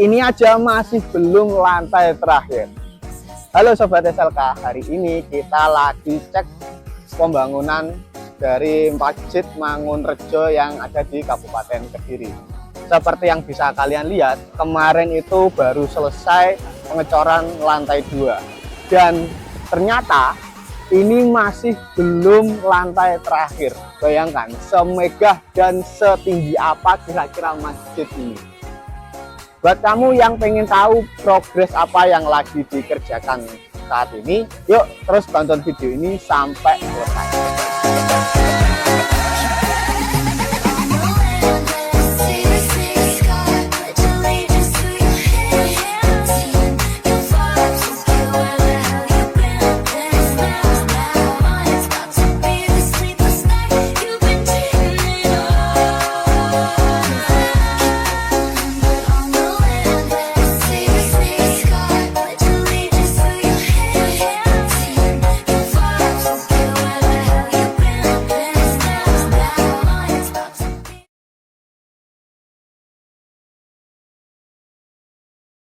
ini aja masih belum lantai terakhir. Halo Sobat SLK, hari ini kita lagi cek pembangunan dari Masjid Mangunrejo yang ada di Kabupaten Kediri. Seperti yang bisa kalian lihat, kemarin itu baru selesai pengecoran lantai 2. Dan ternyata ini masih belum lantai terakhir. Bayangkan, semegah dan setinggi apa kira-kira masjid ini. Buat kamu yang pengen tahu progres apa yang lagi dikerjakan saat ini, yuk terus tonton video ini sampai selesai.